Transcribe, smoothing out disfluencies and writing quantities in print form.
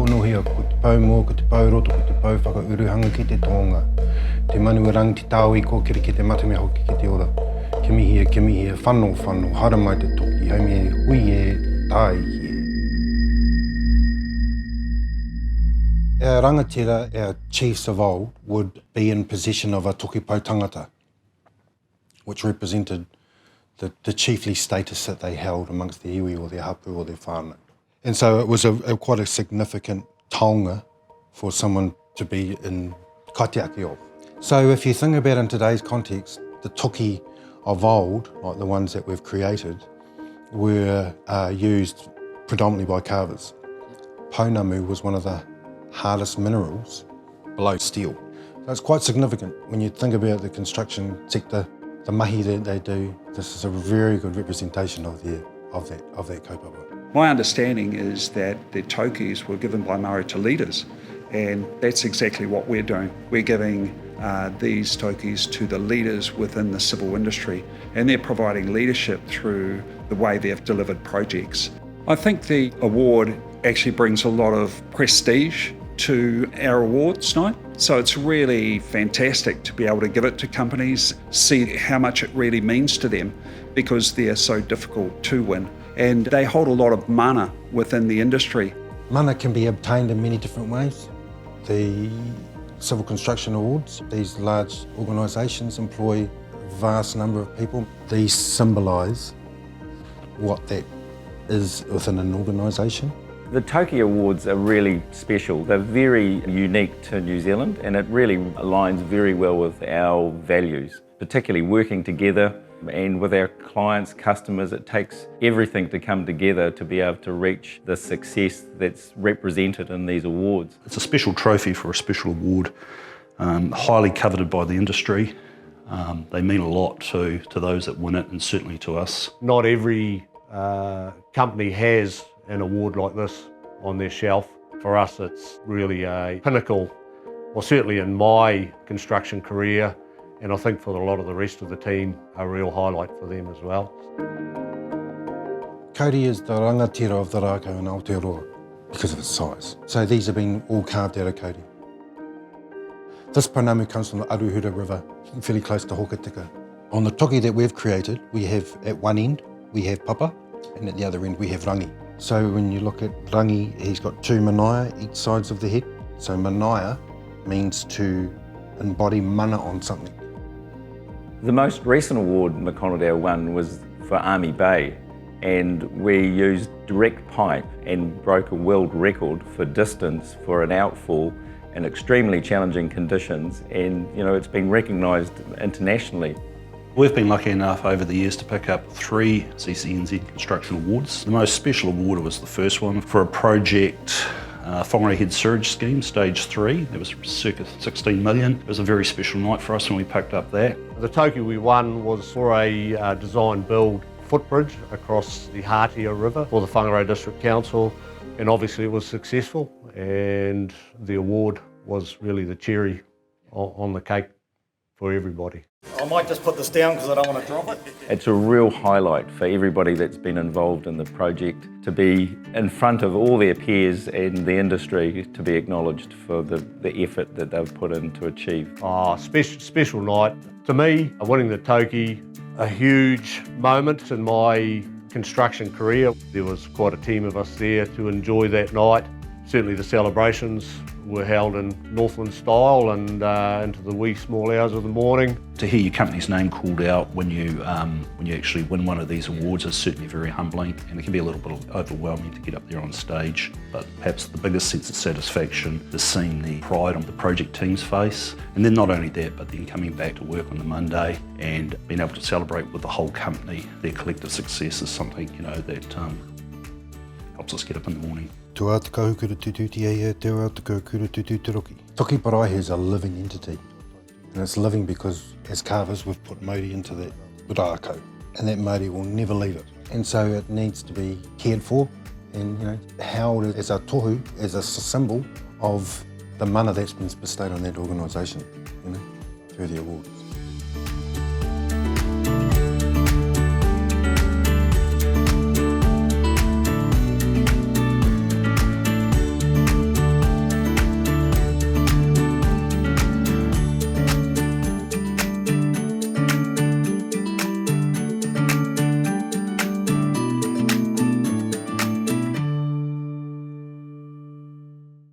whakaonohia ko te pau mua, ko te pau roto, ko te pau whakauruhanga ki te tohunga. Te manuarang te tāui kōkiri ki te matamea hoki ki te ora. Ke mihi e whanau, hara mai te toki, haumi e hui e tāi ki e. Our rangatira, our chiefs of old, would be in possession of a tokipau tangata, which represented the chiefly status that they held amongst their iwi or their hapu or their whānau. And so it was quite a significant taonga for someone to be in kaitiaki of. So if you think about in today's context, the toki of old, like the ones that we've created, were used predominantly by carvers. Pounamu was one of the hardest minerals below steel. So it's quite significant when you think about the construction sector, the mahi that they do. This is a very good representation of that kaupapa. My understanding is that the tokis were given by Maori to leaders, and that's exactly what we're doing. We're giving these tokis to the leaders within the civil industry, and they're providing leadership through the way they've delivered projects. I think the award actually brings a lot of prestige to our awards night. So it's really fantastic to be able to give it to companies, see how much it really means to them, because they're so difficult to win. And they hold a lot of mana within the industry. Mana can be obtained in many different ways. The Civil Construction Awards, these large organisations employ a vast number of people. These symbolise what that is within an organisation. The Toki Awards are really special. They're very unique to New Zealand, and it really aligns very well with our values, particularly working together. And with our clients, customers, it takes everything to come together to be able to reach the success that's represented in these awards. It's a special trophy for a special award, highly coveted by the industry. They mean a lot to those that win it, and certainly to us. Not every company has an award like this on their shelf. For us, it's really a pinnacle, well, certainly in my construction career, and I think for a lot of the rest of the team, a real highlight for them as well. Kauri is the rangatira of the Rākau in Aotearoa because of its size. So these have been all carved out of kauri. This pounamu comes from the Aruhura River, fairly close to Hokitika. On the toki that we've created, we have at one end, we have papa, and at the other end we have rangi. So when you look at rangi, he's got two manaia each sides of the head. So manaia means to embody mana on something. The most recent award Makaurau won was for Army Bay, and we used direct pipe and broke a world record for distance for an outfall in extremely challenging conditions, and it's been recognised internationally. We've been lucky enough over the years to pick up 3 CCNZ Construction Awards. The most special award was the first one for a project, Whangarei Head Sewage Scheme, Stage 3. It was circa 16 million. It was a very special night for us when we picked up that. The toki we won was for a design-build footbridge across the Hātea River for the Whangarei District Council, and obviously it was successful, and the award was really the cherry on the cake for everybody. I might just put this down because I don't want to drop it. It's a real highlight for everybody that's been involved in the project to be in front of all their peers and the industry to be acknowledged for the effort that they've put in to achieve. Special night. To me, winning the toki, a huge moment in my construction career. There was quite a team of us there to enjoy that night. Certainly the celebrations were held in Northland style and into the wee small hours of the morning. To hear your company's name called out when you actually win one of these awards is certainly very humbling, and it can be a little bit overwhelming to get up there on stage. But perhaps the biggest sense of satisfaction is seeing the pride on the project team's face, and then not only that, but then coming back to work on the Monday and being able to celebrate with the whole company their collective success is something that helps us get up in the morning. Te wā te kahukura tututi e te wā te kahukura tututi roki. Toki Parahi is a living entity, and it's living because as carvers we've put Māori into that rākau, and that Māori will never leave it. And so it needs to be cared for and held as a tohu, as a symbol of the mana that's been bestowed on that organisation through the award.